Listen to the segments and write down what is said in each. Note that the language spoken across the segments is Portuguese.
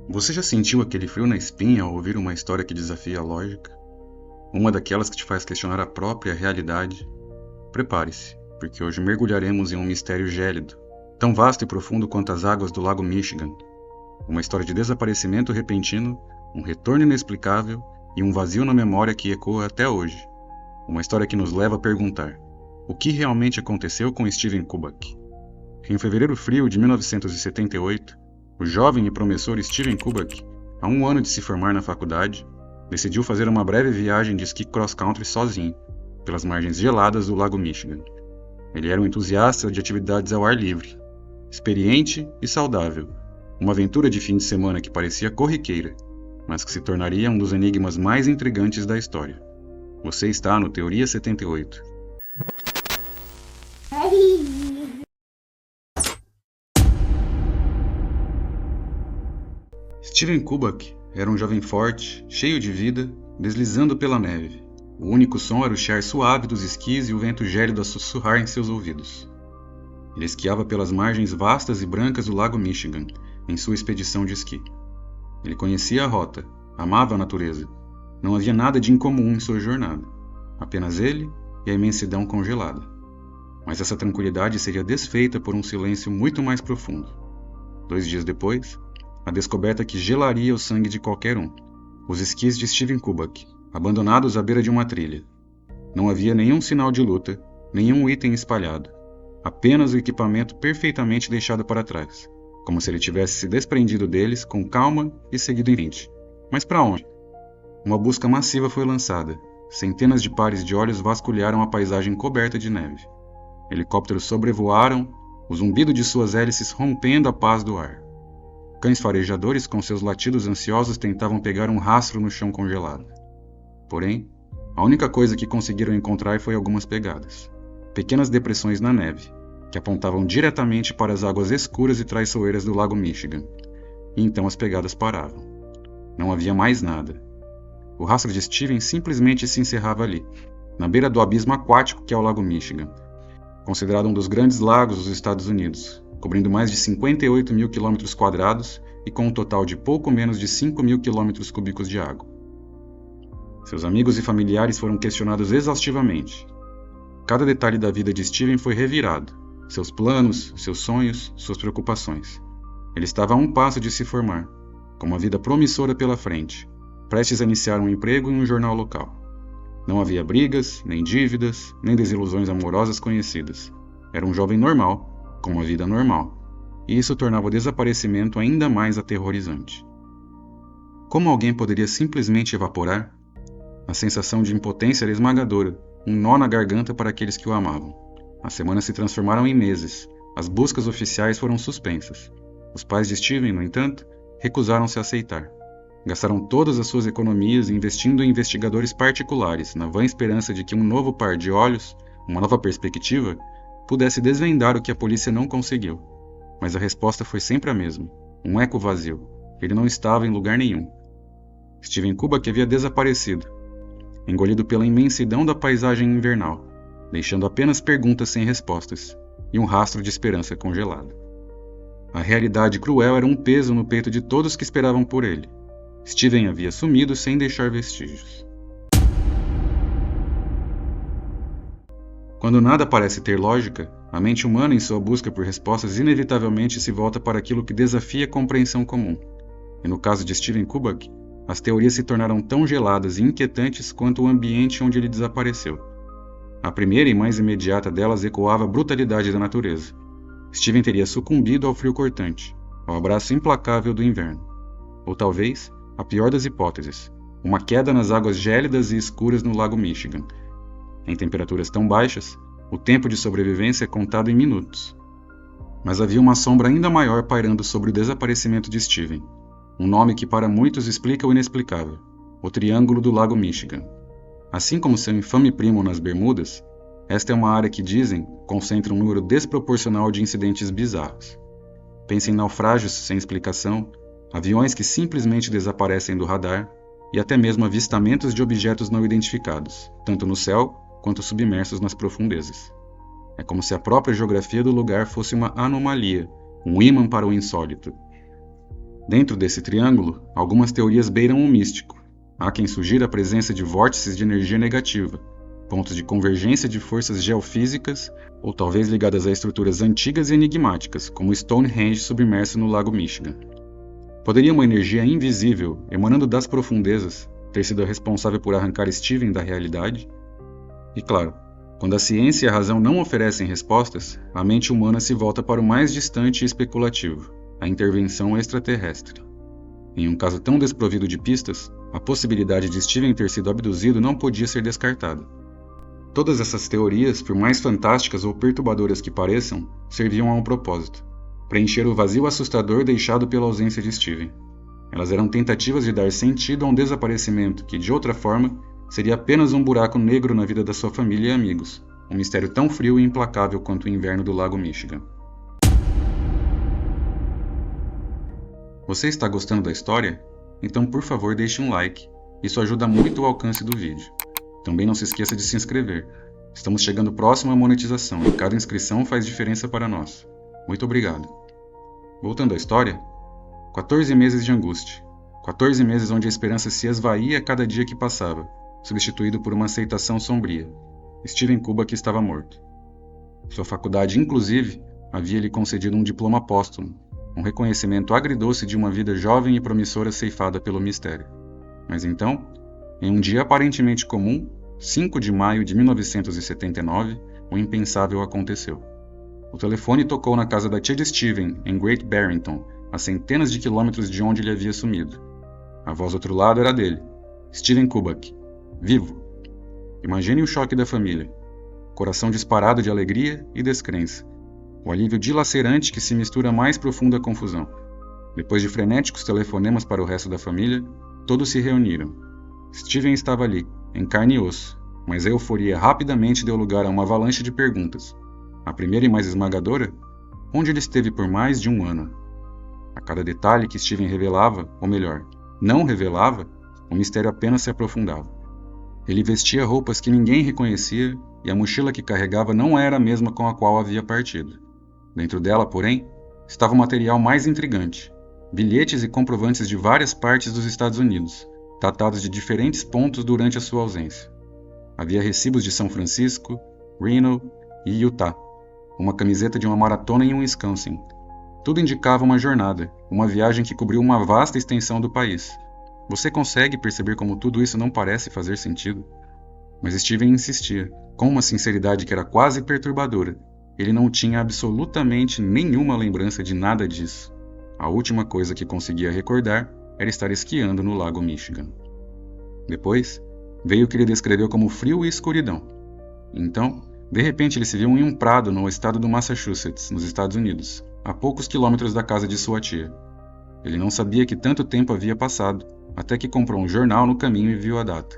Você já sentiu aquele frio na espinha ao ouvir uma história que desafia a lógica? Uma daquelas que te faz questionar a própria realidade? Prepare-se, porque hoje mergulharemos em um mistério gélido, tão vasto e profundo quanto as águas do Lago Michigan. Uma história de desaparecimento repentino, um retorno inexplicável e um vazio na memória que ecoa até hoje. Uma história que nos leva a perguntar: o que realmente aconteceu com Steven Kubak? Em fevereiro frio de 1978, o jovem e promissor Steven Kubak, a um ano de se formar na faculdade, decidiu fazer uma breve viagem de esqui cross-country sozinho, pelas margens geladas do Lago Michigan. Ele era um entusiasta de atividades ao ar livre, experiente e saudável, uma aventura de fim de semana que parecia corriqueira, mas que se tornaria um dos enigmas mais intrigantes da história. Você está no Teoria 78. Steven Kubak era um jovem forte, cheio de vida, deslizando pela neve. O único som era o chiar suave dos esquis e o vento gélido a sussurrar em seus ouvidos. Ele esquiava pelas margens vastas e brancas do Lago Michigan, em sua expedição de esqui. Ele conhecia a rota, amava a natureza. Não havia nada de incomum em sua jornada. Apenas ele e a imensidão congelada. Mas essa tranquilidade seria desfeita por um silêncio muito mais profundo. 2 dias depois, a descoberta que gelaria o sangue de qualquer um. Os esquis de Steven Kubak, abandonados à beira de uma trilha. Não havia nenhum sinal de luta, nenhum item espalhado. Apenas o equipamento perfeitamente deixado para trás, como se ele tivesse se desprendido deles com calma e seguido em frente. Mas para onde? Uma busca massiva foi lançada. Centenas de pares de olhos vasculharam a paisagem coberta de neve. Helicópteros sobrevoaram, o zumbido de suas hélices rompendo a paz do ar. Cães farejadores com seus latidos ansiosos tentavam pegar um rastro no chão congelado. Porém, a única coisa que conseguiram encontrar foi algumas pegadas. Pequenas depressões na neve, que apontavam diretamente para as águas escuras e traiçoeiras do Lago Michigan. E então as pegadas paravam. Não havia mais nada. O rastro de Steven simplesmente se encerrava ali, na beira do abismo aquático que é o Lago Michigan, considerado um dos grandes lagos dos Estados Unidos, cobrindo mais de 58 mil quilômetros quadrados e com um total de pouco menos de 5 mil quilômetros cúbicos de água. Seus amigos e familiares foram questionados exaustivamente. Cada detalhe da vida de Steven foi revirado, seus planos, seus sonhos, suas preocupações. Ele estava a um passo de se formar, com uma vida promissora pela frente, prestes a iniciar um emprego em um jornal local. Não havia brigas, nem dívidas, nem desilusões amorosas conhecidas. Era um jovem normal, com uma vida normal, e isso tornava o desaparecimento ainda mais aterrorizante. Como alguém poderia simplesmente evaporar? A sensação de impotência era esmagadora, um nó na garganta para aqueles que o amavam. As semanas se transformaram em meses, as buscas oficiais foram suspensas. Os pais de Steven, no entanto, recusaram-se a aceitar. Gastaram todas as suas economias investindo em investigadores particulares, na vã esperança de que um novo par de olhos, uma nova perspectiva, pudesse desvendar o que a polícia não conseguiu. Mas a resposta foi sempre a mesma, um eco vazio. Ele não estava em lugar nenhum. Steven Kubak havia desaparecido, engolido pela imensidão da paisagem invernal, deixando apenas perguntas sem respostas e um rastro de esperança congelada. A realidade cruel era um peso no peito de todos que esperavam por ele. Steven havia sumido sem deixar vestígios. Quando nada parece ter lógica, a mente humana, em sua busca por respostas, inevitavelmente se volta para aquilo que desafia a compreensão comum. E no caso de Steven Kubak, as teorias se tornaram tão geladas e inquietantes quanto o ambiente onde ele desapareceu. A primeira e mais imediata delas ecoava a brutalidade da natureza. Steven teria sucumbido ao frio cortante, ao abraço implacável do inverno. Ou talvez, a pior das hipóteses, uma queda nas águas gélidas e escuras no Lago Michigan. Em temperaturas tão baixas, o tempo de sobrevivência é contado em minutos. Mas havia uma sombra ainda maior pairando sobre o desaparecimento de Steven. Um nome que para muitos explica o inexplicável: o Triângulo do Lago Michigan. Assim como seu infame primo nas Bermudas, esta é uma área que, dizem, concentra um número desproporcional de incidentes bizarros. Pense em naufrágios sem explicação, aviões que simplesmente desaparecem do radar e até mesmo avistamentos de objetos não identificados, tanto no céu quanto submersos nas profundezas. É como se a própria geografia do lugar fosse uma anomalia, um ímã para o insólito. Dentro desse triângulo, algumas teorias beiram o místico. Há quem sugira a presença de vórtices de energia negativa, pontos de convergência de forças geofísicas ou talvez ligadas a estruturas antigas e enigmáticas, como Stonehenge submerso no Lago Michigan. Poderia uma energia invisível, emanando das profundezas, ter sido a responsável por arrancar Steven da realidade? E claro, quando a ciência e a razão não oferecem respostas, a mente humana se volta para o mais distante e especulativo, a intervenção extraterrestre. Em um caso tão desprovido de pistas, a possibilidade de Steven ter sido abduzido não podia ser descartada. Todas essas teorias, por mais fantásticas ou perturbadoras que pareçam, serviam a um propósito: preencher o vazio assustador deixado pela ausência de Steven. Elas eram tentativas de dar sentido a um desaparecimento que, de outra forma, seria apenas um buraco negro na vida da sua família e amigos, um mistério tão frio e implacável quanto o inverno do Lago Michigan. Você está gostando da história? Então, por favor, deixe um like. Isso ajuda muito o alcance do vídeo. Também não se esqueça de se inscrever. Estamos chegando próximo à monetização e cada inscrição faz diferença para nós. Muito obrigado. Voltando à história, 14 meses de angústia. 14 meses onde a esperança se esvaía a cada dia que passava, substituído por uma aceitação sombria. Steven Kubak estava morto. Sua faculdade, inclusive, havia lhe concedido um diploma póstumo, um reconhecimento agridoce de uma vida jovem e promissora ceifada pelo mistério. Mas então, em um dia aparentemente comum, 5 de maio de 1979, o impensável aconteceu. O telefone tocou na casa da tia de Steven, em Great Barrington, a centenas de quilômetros de onde ele havia sumido. A voz do outro lado era dele, Steven Kubak, vivo. Imagine o choque da família. Coração disparado de alegria e descrença. O alívio dilacerante que se mistura à mais profunda confusão. Depois de frenéticos telefonemas para o resto da família, todos se reuniram. Steven estava ali, em carne e osso, mas a euforia rapidamente deu lugar a uma avalanche de perguntas. A primeira e mais esmagadora: onde ele esteve por mais de um ano? A cada detalhe que Steven revelava, ou melhor, não revelava, o mistério apenas se aprofundava. Ele vestia roupas que ninguém reconhecia e a mochila que carregava não era a mesma com a qual havia partido. Dentro dela, porém, estava o material mais intrigante: bilhetes e comprovantes de várias partes dos Estados Unidos, datados de diferentes pontos durante a sua ausência. Havia recibos de São Francisco, Reno e Utah, uma camiseta de uma maratona em Wisconsin. Tudo indicava uma jornada, uma viagem que cobriu uma vasta extensão do país. Você consegue perceber como tudo isso não parece fazer sentido? Mas Steven insistia, com uma sinceridade que era quase perturbadora. Ele não tinha absolutamente nenhuma lembrança de nada disso. A última coisa que conseguia recordar era estar esquiando no Lago Michigan. Depois, veio o que ele descreveu como frio e escuridão. Então, de repente ele se viu em um prado no estado do Massachusetts, nos Estados Unidos, a poucos quilômetros da casa de sua tia. Ele não sabia que tanto tempo havia passado, até que comprou um jornal no caminho e viu a data.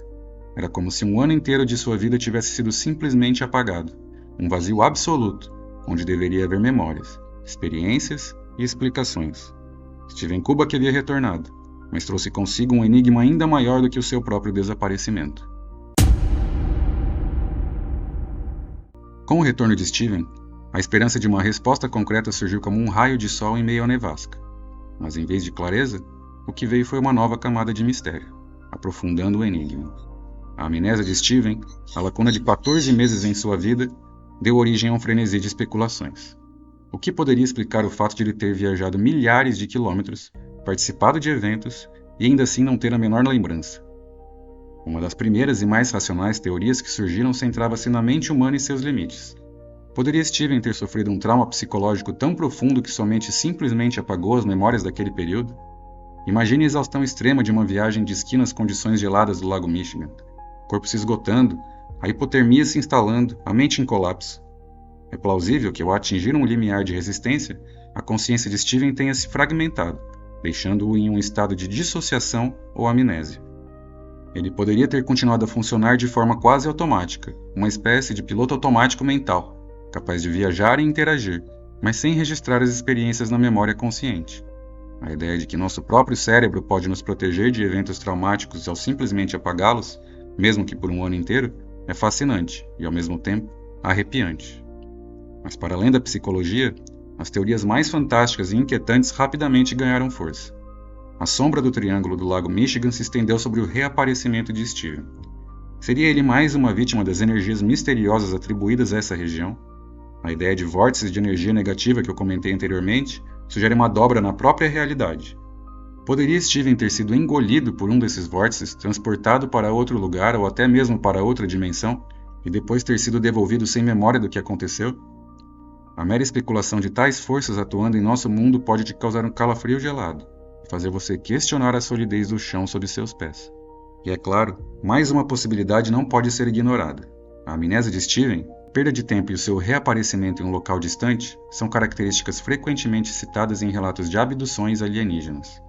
Era como se um ano inteiro de sua vida tivesse sido simplesmente apagado. Um vazio absoluto, onde deveria haver memórias, experiências e explicações. Steven Kubak havia retornado, mas trouxe consigo um enigma ainda maior do que o seu próprio desaparecimento. Com o retorno de Steven, a esperança de uma resposta concreta surgiu como um raio de sol em meio à nevasca. Mas em vez de clareza, o que veio foi uma nova camada de mistério, aprofundando o enigma. A amnésia de Steven, a lacuna de 14 meses em sua vida, deu origem a um frenesi de especulações. O que poderia explicar o fato de ele ter viajado milhares de quilômetros, participado de eventos e ainda assim não ter a menor lembrança? Uma das primeiras e mais racionais teorias que surgiram centrava-se na mente humana e seus limites. Poderia Steven ter sofrido um trauma psicológico tão profundo que somente simplesmente apagou as memórias daquele período? Imagine a exaustão extrema de uma viagem de esqui nas condições geladas do Lago Michigan. O corpo se esgotando, a hipotermia se instalando, a mente em colapso. É plausível que, ao atingir um limiar de resistência, a consciência de Steven tenha se fragmentado, deixando-o em um estado de dissociação ou amnésia. Ele poderia ter continuado a funcionar de forma quase automática, uma espécie de piloto automático mental, capaz de viajar e interagir, mas sem registrar as experiências na memória consciente. A ideia de que nosso próprio cérebro pode nos proteger de eventos traumáticos ao simplesmente apagá-los, mesmo que por um ano inteiro, é fascinante e, ao mesmo tempo, arrepiante. Mas para além da psicologia, as teorias mais fantásticas e inquietantes rapidamente ganharam força. A sombra do triângulo do Lago Michigan se estendeu sobre o reaparecimento de Steven. Seria ele mais uma vítima das energias misteriosas atribuídas a essa região? A ideia de vórtices de energia negativa que eu comentei anteriormente sugere uma dobra na própria realidade. Poderia Steven ter sido engolido por um desses vórtices, transportado para outro lugar ou até mesmo para outra dimensão, e depois ter sido devolvido sem memória do que aconteceu? A mera especulação de tais forças atuando em nosso mundo pode te causar um calafrio gelado e fazer você questionar a solidez do chão sob seus pés. E é claro, mais uma possibilidade não pode ser ignorada. A amnésia de Steven, perda de tempo e o seu reaparecimento em um local distante são características frequentemente citadas em relatos de abduções alienígenas.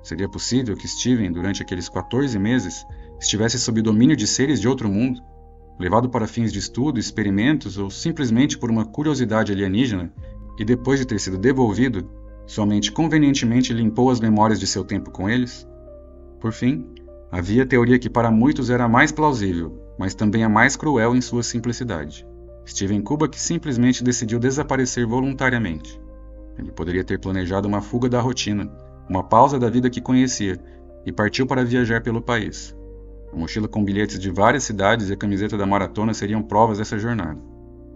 Seria possível que Steven, durante aqueles 14 meses, estivesse sob domínio de seres de outro mundo, levado para fins de estudo, experimentos ou simplesmente por uma curiosidade alienígena, e depois de ter sido devolvido, somente convenientemente limpou as memórias de seu tempo com eles? Por fim, havia a teoria que para muitos era a mais plausível, mas também a mais cruel em sua simplicidade. Steven Kubak simplesmente decidiu desaparecer voluntariamente. Ele poderia ter planejado uma fuga da rotina, uma pausa da vida que conhecia, e partiu para viajar pelo país. A mochila com bilhetes de várias cidades e a camiseta da maratona seriam provas dessa jornada.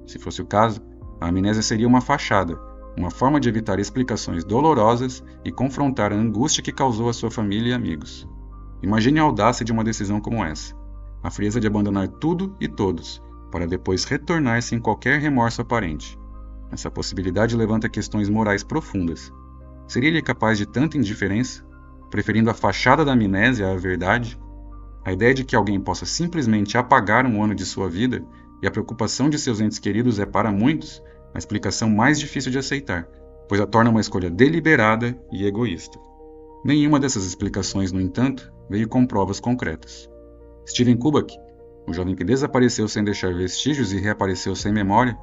Se fosse o caso, a amnésia seria uma fachada, uma forma de evitar explicações dolorosas e confrontar a angústia que causou a sua família e amigos. Imagine a audácia de uma decisão como essa, a frieza de abandonar tudo e todos, para depois retornar sem qualquer remorso aparente. Essa possibilidade levanta questões morais profundas. Seria ele capaz de tanta indiferença, preferindo a fachada da amnésia à verdade? A ideia de que alguém possa simplesmente apagar um ano de sua vida e a preocupação de seus entes queridos é para muitos a explicação mais difícil de aceitar, pois a torna uma escolha deliberada e egoísta. Nenhuma dessas explicações, no entanto, veio com provas concretas. Steven Kubak, o jovem que desapareceu sem deixar vestígios e reapareceu sem memória,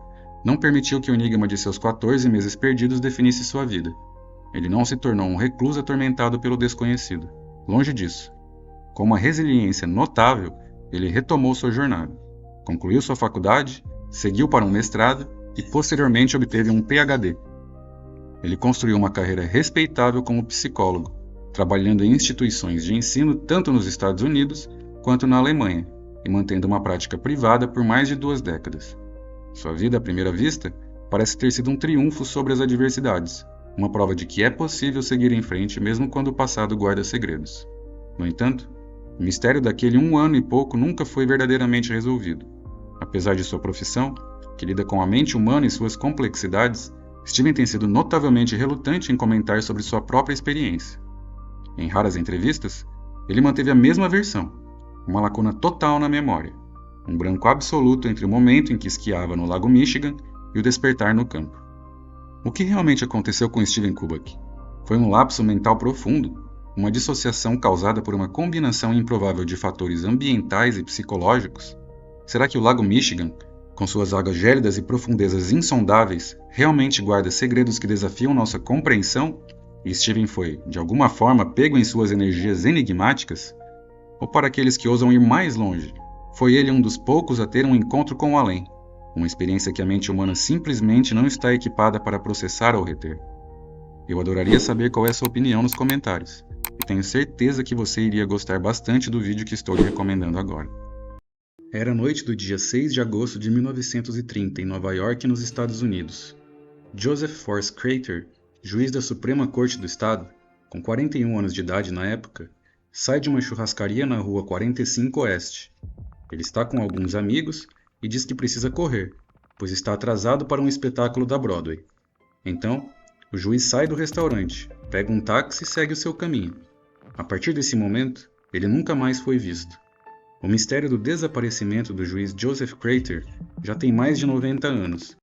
não permitiu que o enigma de seus 14 meses perdidos definisse sua vida. Ele não se tornou um recluso atormentado pelo desconhecido. Longe disso. Com uma resiliência notável, ele retomou sua jornada. Concluiu sua faculdade, seguiu para um mestrado e posteriormente obteve um PhD. Ele construiu uma carreira respeitável como psicólogo, trabalhando em instituições de ensino tanto nos Estados Unidos quanto na Alemanha, e mantendo uma prática privada por mais de 2 décadas. Sua vida, à primeira vista, parece ter sido um triunfo sobre as adversidades, uma prova de que é possível seguir em frente mesmo quando o passado guarda segredos. No entanto, o mistério daquele 1 ano e pouco nunca foi verdadeiramente resolvido. Apesar de sua profissão, que lida com a mente humana e suas complexidades, Steven tem sido notavelmente relutante em comentar sobre sua própria experiência. Em raras entrevistas, ele manteve a mesma versão, uma lacuna total na memória, um branco absoluto entre o momento em que esquiava no Lago Michigan e o despertar no campo. O que realmente aconteceu com Steven Kubak? Foi um lapso mental profundo, uma dissociação causada por uma combinação improvável de fatores ambientais e psicológicos? Será que o Lago Michigan, com suas águas gélidas e profundezas insondáveis, realmente guarda segredos que desafiam nossa compreensão? E Steven foi, de alguma forma, pego em suas energias enigmáticas? Ou para aqueles que ousam ir mais longe, foi ele um dos poucos a ter um encontro com o além, uma experiência que a mente humana simplesmente não está equipada para processar ou reter? Eu adoraria saber qual é a sua opinião nos comentários, e tenho certeza que você iria gostar bastante do vídeo que estou lhe recomendando agora. Era a noite do dia 6 de agosto de 1930, em Nova York, nos Estados Unidos. Joseph Force Crater, juiz da Suprema Corte do Estado, com 41 anos de idade na época, sai de uma churrascaria na rua 45 Oeste. Ele está com alguns amigos e diz que precisa correr, pois está atrasado para um espetáculo da Broadway. Então, o juiz sai do restaurante, pega um táxi e segue o seu caminho. A partir desse momento, ele nunca mais foi visto. O mistério do desaparecimento do juiz Joseph Crater já tem mais de 90 anos,